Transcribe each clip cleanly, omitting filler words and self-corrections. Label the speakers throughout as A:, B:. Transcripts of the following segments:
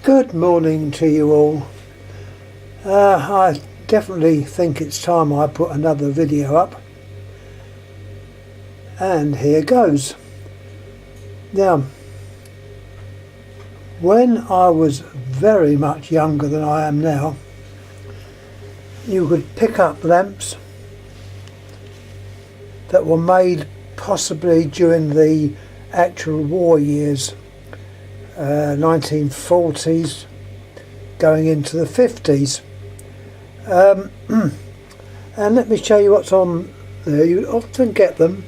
A: Good morning to you all. I definitely think it's time I put another video up, and here goes. Now, when I was very much younger than I am now, you could pick up lamps that were made possibly during the actual war years, 1940s going into the 50s, and let me show you what's on there. You often get them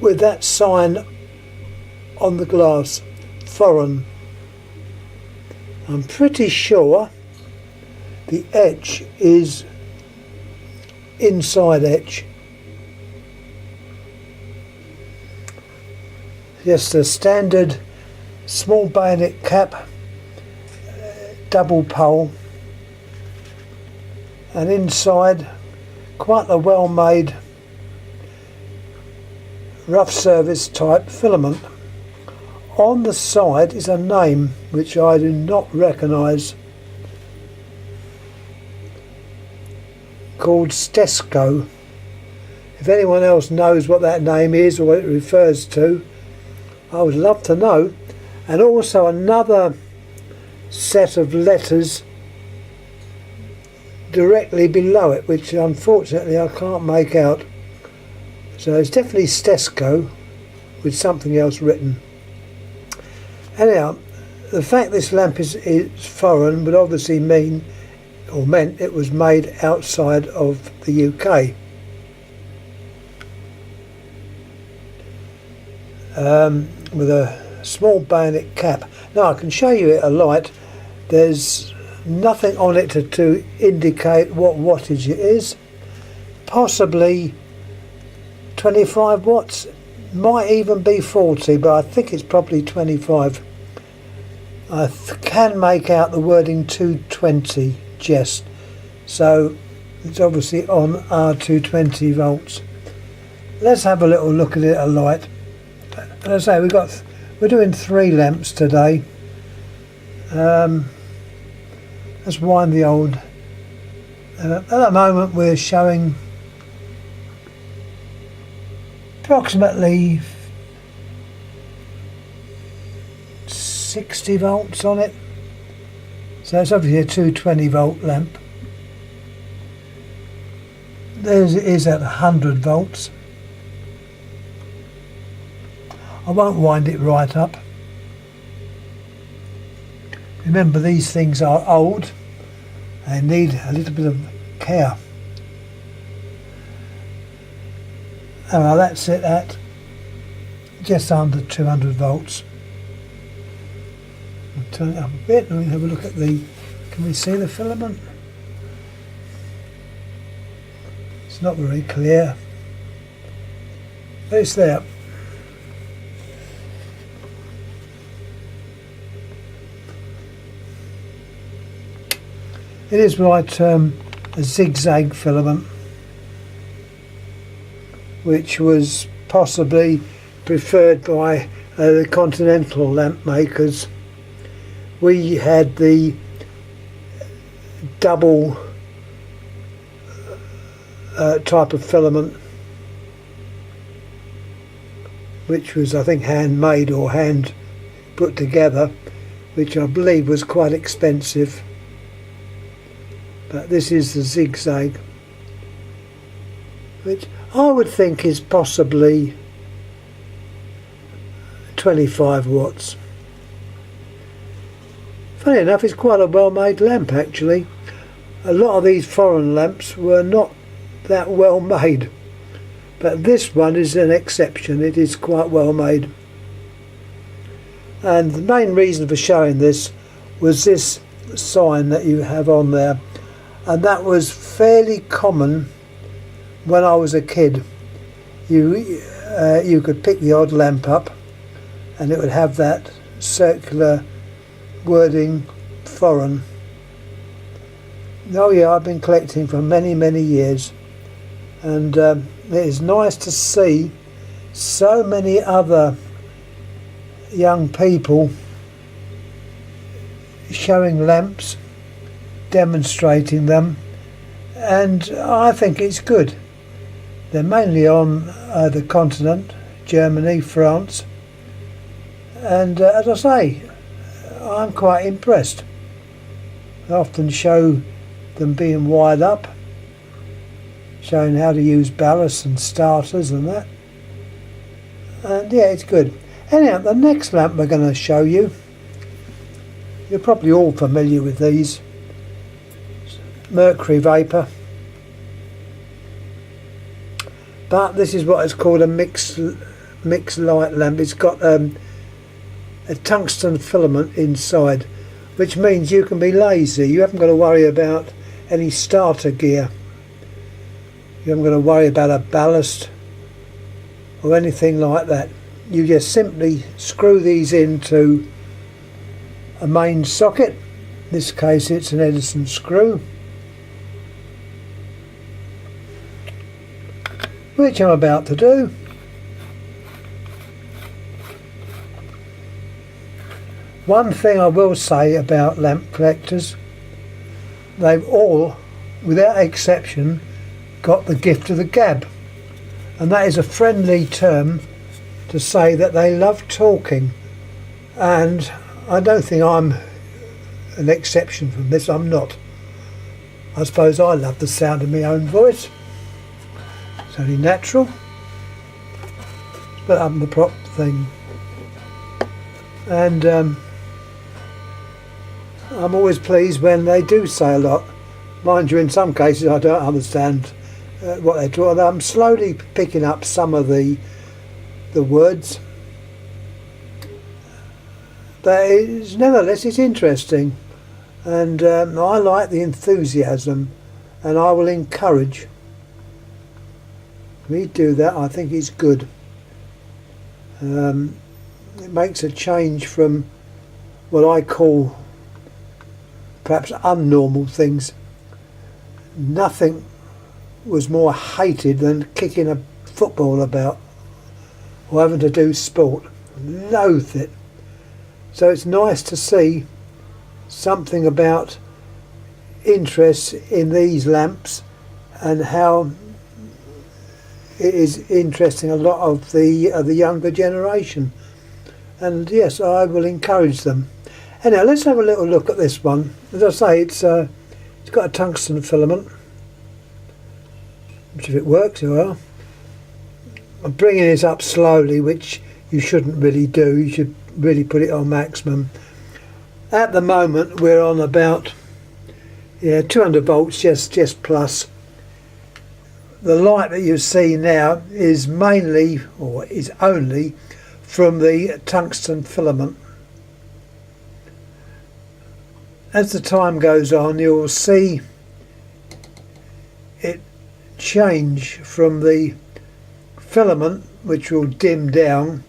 A: with that sign on the glass, foreign. I'm pretty sure the etch is inside etch. Just a standard small bayonet cap, double pole, and inside quite a well made rough service type filament. On the side is a name which I do not recognise, called Stesco. If anyone else knows what that name is or what it refers to, I would love to know. And also another set of letters directly below it, which unfortunately I can't make out. So it's definitely Stesco with something else written. Anyhow, the fact this lamp is foreign would obviously mean, or meant, it was made outside of the UK. With a small bayonet cap. Now I can show you it alight. There's nothing on it to indicate what wattage it is. Possibly 25 watts, might even be 40, but I think it's probably 25. I can make out the wording 220 just, so it's obviously on R220 volts. Let's have a little look at it alight. As I say, we're doing 3 lamps today. Let's wind the old. At the moment we're showing approximately 60 volts on it. So it's obviously a 220 volt lamp. There's it is at 100 volts. I won't wind it right up. Remember, these things are old and need a little bit of care. Oh, that's it at just under 200 volts. I'll turn it up a bit and we have a look at the, can we see the filament? It's not very clear, but it's there. It is what I term a zigzag filament, which was possibly preferred by the continental lamp makers. We had the double type of filament, which was, I think, handmade or hand put together, which I believe was quite expensive. But this is the zigzag, which I would think is possibly 25 watts. Funny enough, it's quite a well made lamp actually. A lot of these foreign lamps were not that well made, but this one is an exception. It is quite well made. And the main reason for showing this was this sign that you have on there. And that was fairly common when I was a kid. You could pick the odd lamp up and it would have that circular wording, foreign. Oh yeah, I've been collecting for many years, and it is nice to see so many other young people showing lamps, demonstrating them, and I think it's good. They're mainly on the continent, Germany, France, and as I say, I'm quite impressed. I often show them being wired up, showing how to use ballast and starters and that, and yeah, it's good. Anyhow, the next lamp we're going to show you, you're probably all familiar with these. Mercury vapor, but this is what is called a mixed light lamp. It's got a tungsten filament inside, which means you can be lazy. You haven't got to worry about any starter gear. You haven't got to worry about a ballast or anything like that. You just simply screw these into a main socket. In this case it's an Edison screw, which I'm about to do. One thing I will say about lamp collectors, they've all, without exception, got the gift of the gab, and that is a friendly term to say that they love talking, and I don't think I'm an exception from this. I'm not. I suppose I love the sound of my own voice. It's only natural. But I'm the prop thing, and I'm always pleased when they do say a lot. Mind you, in some cases I don't understand what they're talking about. I'm slowly picking up some of the words, but nevertheless it's interesting, and I like the enthusiasm, and I will encourage. We do that. I think it's good. It makes a change from what I call perhaps unnormal things. Nothing was more hated than kicking a football about or having to do sport. Loathed it. So it's nice to see something about interest in these lamps and how it is interesting a lot of the younger generation, and yes, I will encourage them. Anyhow, let's have a little look at this one. As I say, it's got a tungsten filament, which if it works well. I'm bringing this up slowly, which you shouldn't really do. You should really put it on maximum. At the moment we're on about 200 volts, just plus. The light that you see now is mainly, or is only, from the tungsten filament. As the time goes on, you'll see it change from the filament, which will dim down,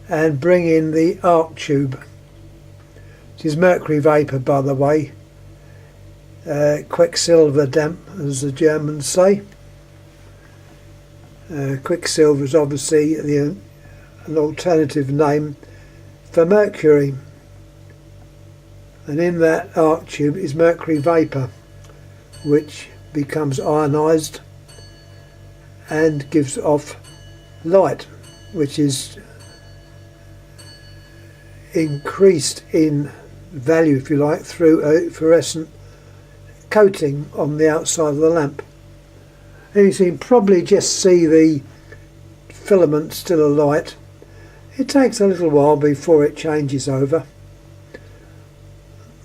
A: and bring in the arc tube. This is mercury vapor, by the way, quicksilver damp, as the Germans say. Quicksilver is obviously an alternative name for mercury, and in that arc tube is mercury vapor, which becomes ionised and gives off light, which is increased in value, if you like, through a fluorescent coating on the outside of the lamp. And you can probably just see the filament still alight. It takes a little while before it changes over.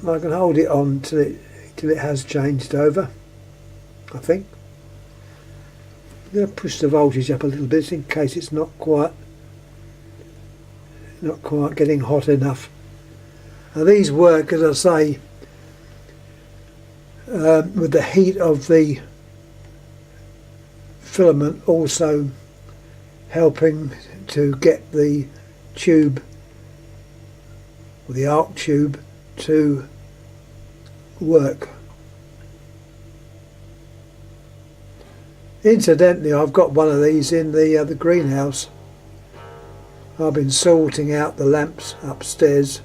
A: I can hold it on till it has changed over, I think. I'm going to push the voltage up a little bit in case it's not quite getting hot enough. Now these work, as I say, with the heat of the filament also helping to get the tube, or the arc tube, to work. Incidentally, I've got one of these in the greenhouse. I've been sorting out the lamps upstairs.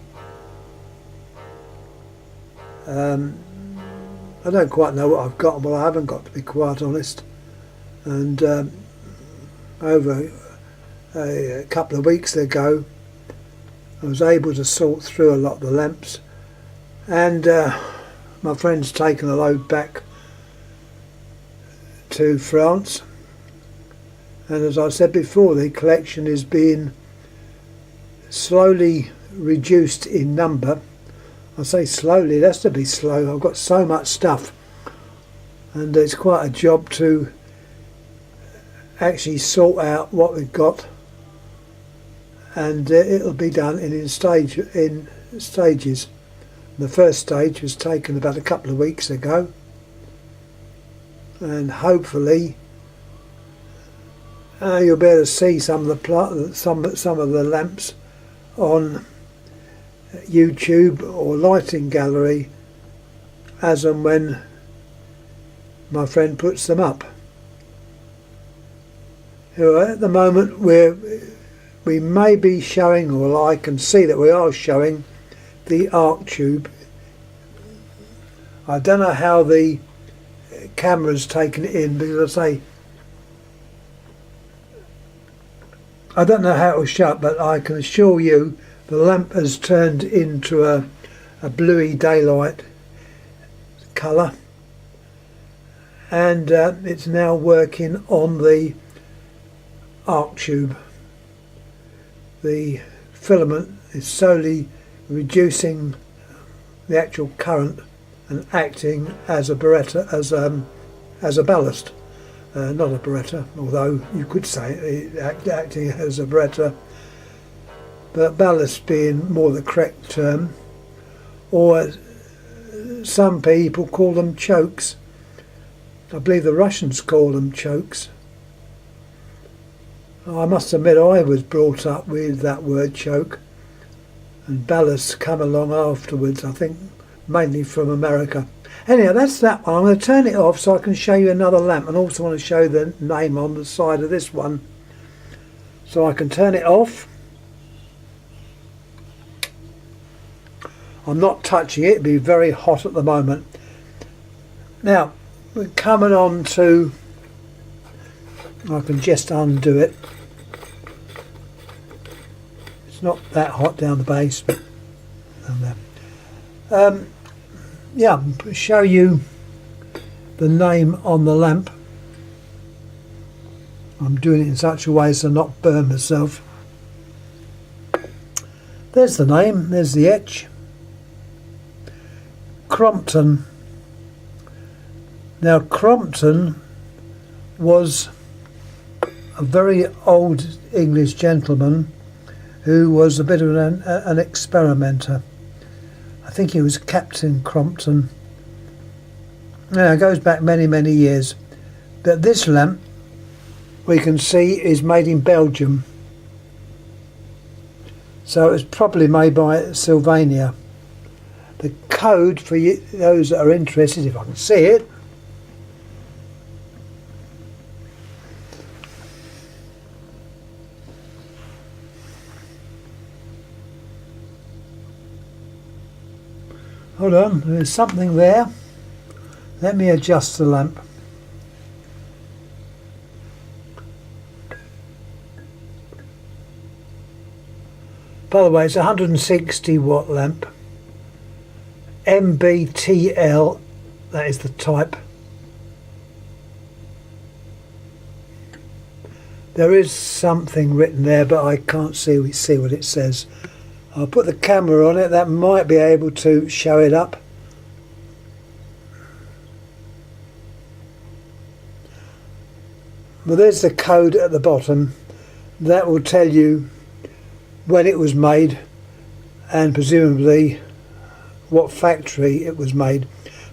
A: I don't quite know what I've got. Well, I haven't got, to be quite honest. And over a couple of weeks ago, I was able to sort through a lot of the lamps, and my friend's taken a load back to France, and as I said before, the collection is being slowly reduced in number. I say slowly, it has to be slow. I've got so much stuff, and it's quite a job to actually sort out what we've got, and it'll be done in stages. The first stage was taken about a couple of weeks ago, and hopefully you'll be able to see some of the lamps on YouTube or Lighting Gallery as and when my friend puts them up. At the moment we may be showing, or I can see that we are showing, the arc tube. I don't know how the camera's taken it in, because I don't know how it will show up, but I can assure you the lamp has turned into a bluey daylight colour, and it's now working on the arc tube. The filament is slowly reducing the actual current and acting as a Beretta, as a ballast, not a Beretta, although you could say it acting as a Beretta, but ballast being more the correct term, or some people call them chokes. I believe the Russians call them chokes. I must admit I was brought up with that word choke, and ballast come along afterwards, I think mainly from America. Anyhow, that's that one. I'm going to turn it off so I can show you another lamp, and also want to show the name on the side of this one. So I can turn it off. I'm not touching it, it'd be very hot at the moment. Now, we're coming on to, I can just undo it. It's not that hot down the base, but down there. Yeah, show you the name on the lamp. I'm doing it in such a way as to not burn myself. There's the name, there's the etch. Crompton. Now Crompton was a very old English gentleman who was a bit of an experimenter. I think he was Captain Crompton. Now it goes back many years, but this lamp we can see is made in Belgium, so it was probably made by Sylvania. The code for those that are interested, if I can see it, hold on, there's something there. Let me adjust the lamp. By the way, it's a 160 watt lamp. MBTL, that is the type. There is something written there, but I can't see what it says. I'll put the camera on it, that might be able to show it up. Well, there's the code at the bottom. That will tell you when it was made and presumably what factory it was made.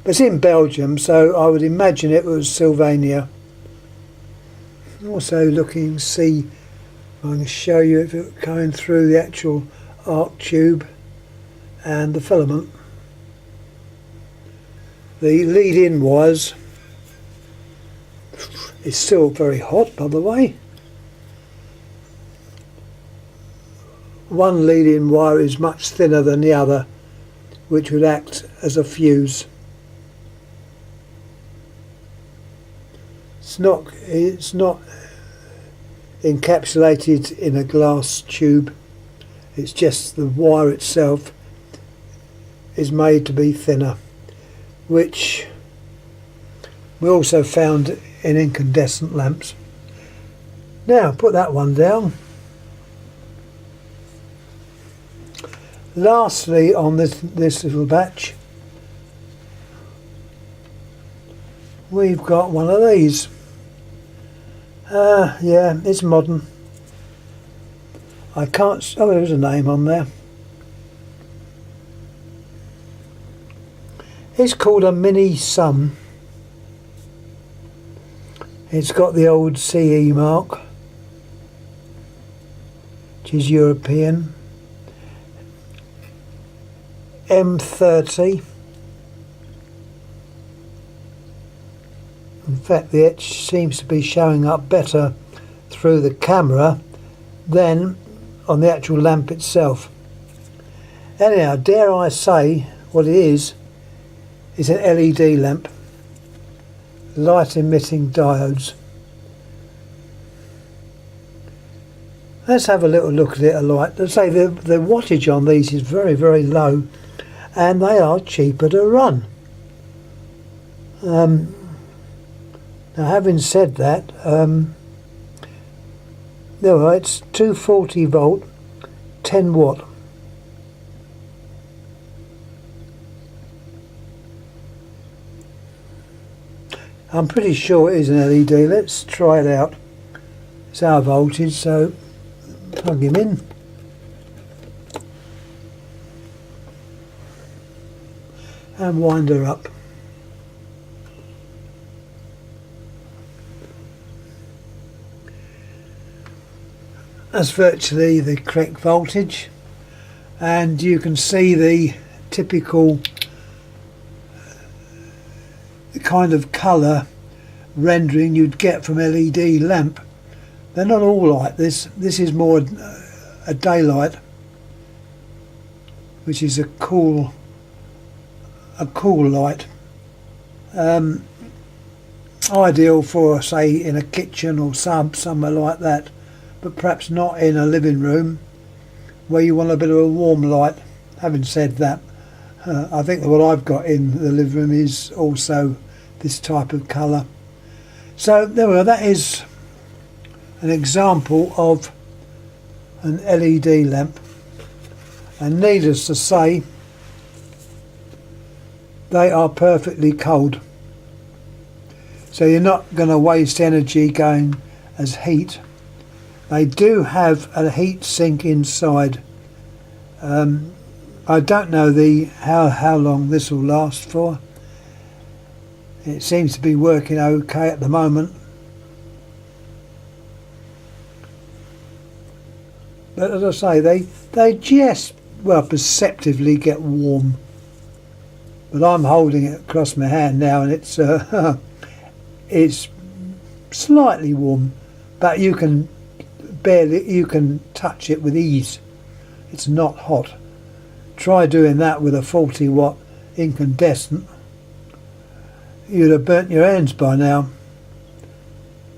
A: But it's in Belgium, so I would imagine it was Sylvania. Also looking, see if I can show you if it's going through the actual arc tube and the filament. The lead-in wires is still very hot, by the way. one leading wire is much thinner than the other, which would act as a fuse. It's not encapsulated in a glass tube. It's just the wire itself is made to be thinner, which we also found in incandescent lamps. Now put that one down. Lastly, on this little batch, we've got one of these. Yeah, it's modern. I can't. Oh, there's a name on there. It's called a Mini Sun. It's got the old CE mark, which is European. M30. In fact, the etch seems to be showing up better through the camera than on the actual lamp itself. Anyhow, dare I say what it is an LED lamp. Light emitting diodes. Let's have a little look at it alight. Let's say the wattage on these is very, very low, and they are cheaper to run. Now, having said that, it's 240 volt, 10 watt. I'm pretty sure it is an LED. Let's try it out. It's our voltage, so plug him in. And wind her up. That's virtually the correct voltage, and you can see the typical kind of colour rendering you'd get from LED lamp. They're not all like this. This is more a daylight, which is a cool light. Ideal for, say, in a kitchen or somewhere like that, but perhaps not in a living room where you want a bit of a warm light. Having said that, I think that what I've got in the living room is also this type of colour. So there we are. That is an example of an LED lamp, and needless to say, they are perfectly cold. So you're not going to waste energy going as heat. They do have a heat sink inside. I don't know how long this will last for. It seems to be working okay at the moment. But as I say, they just, well, perceptively get warm. But I'm holding it across my hand now, and it's it's slightly warm, but you can touch it with ease. It's not hot. Try doing that with a 40 watt incandescent. You'd have burnt your hands by now.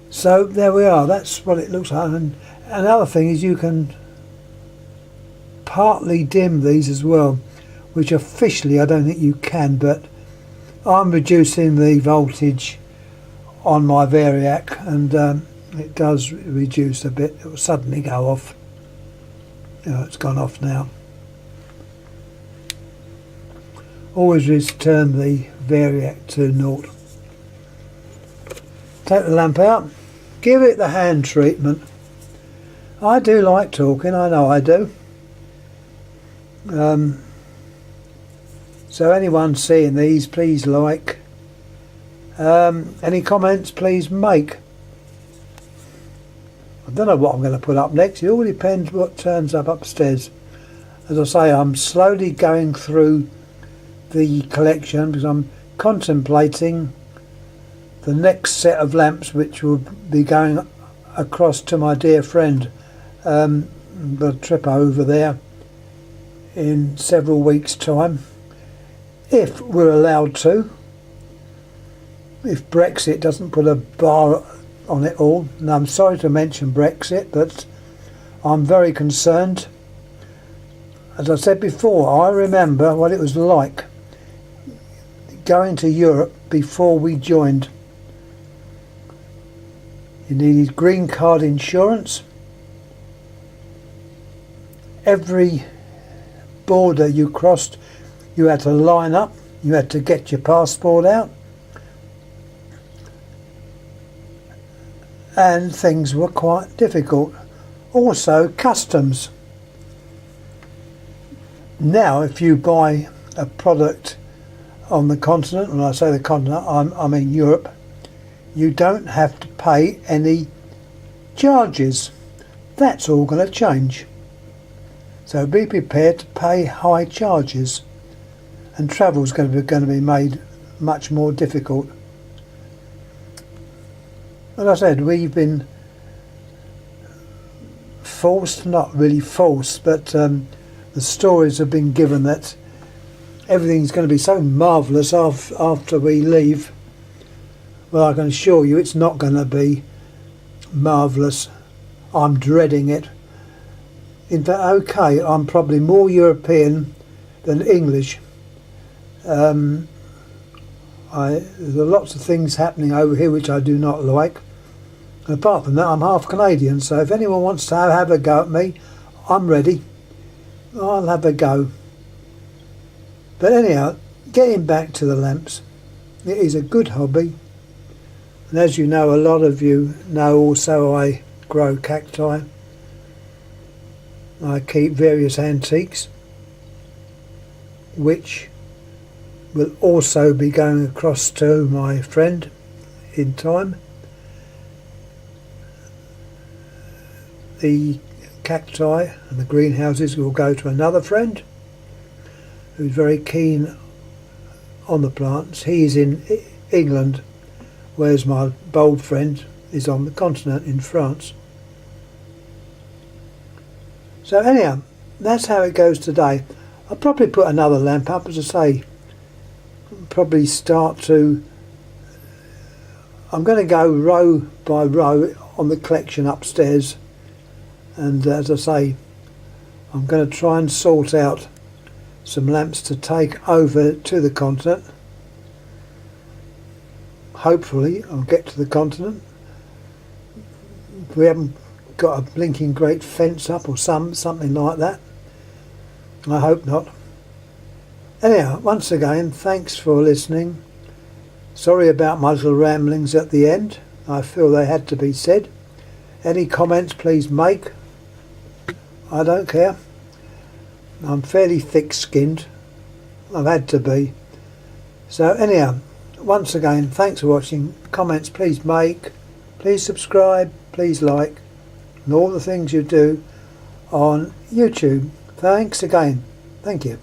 A: So there we are. That's what it looks like. And another thing is you can partly dim these as well, which officially I don't think you can, but I'm reducing the voltage on my Variac, and it does reduce a bit. It will suddenly go off. It's gone off now. Always return the Variac to 0. Take the lamp out, give it the hand treatment. I do like talking, I know I do. So anyone seeing these, please like. Any comments, please make. I don't know what I'm going to put up next. It all depends what turns up upstairs. As I say, I'm slowly going through the collection because I'm contemplating the next set of lamps, which will be going across to my dear friend the trip over there in several weeks' time, if we're allowed to, if Brexit doesn't put a bar on it all. And I'm sorry to mention Brexit, but I'm very concerned. As I said before, I remember what it was like going to Europe before we joined. You needed green card insurance. Every border you crossed, you had to line up, you had to get your passport out, and things were quite difficult. Also, customs. Now, if you buy a product on the continent, when I say the continent, I mean Europe, you don't have to pay any charges. That's all going to change. So be prepared to pay high charges, and travel is going to be made much more difficult. As I said, we've been forced, not really forced, but the stories have been given that everything's going to be so marvellous after we leave. Well, I can assure you it's not going to be marvellous. I'm dreading it. In fact, okay, I'm probably more European than English. There's lots of things happening over here which I do not like. And apart from that, I'm half Canadian, so if anyone wants to have a go at me, I'm ready. I'll have a go. But anyhow, getting back to the lamps, it is a good hobby. And as you know, a lot of you know also I grow cacti. I keep various antiques, which will also be going across to my friend in time. The cacti and the greenhouses will go to another friend who's very keen on the plants. He's in England, whereas my bulb friend is on the continent in France. So anyhow, that's how it goes today. I'll probably put another lamp up, as I say. Probably start to... I'm going to go row by row on the collection upstairs. And as I say, I'm going to try and sort out some lamps to take over to the continent. Hopefully I'll get to the continent. We haven't got a blinking great fence up or something like that. I hope not. Anyhow, once again, thanks for listening. Sorry about my little ramblings at the end. I feel they had to be said. Any comments please make. I don't care. I'm fairly thick-skinned. I've had to be. So anyhow, once again, thanks for watching. Comments please make. Please subscribe. Please like. And all the things you do on YouTube. Thanks again. Thank you.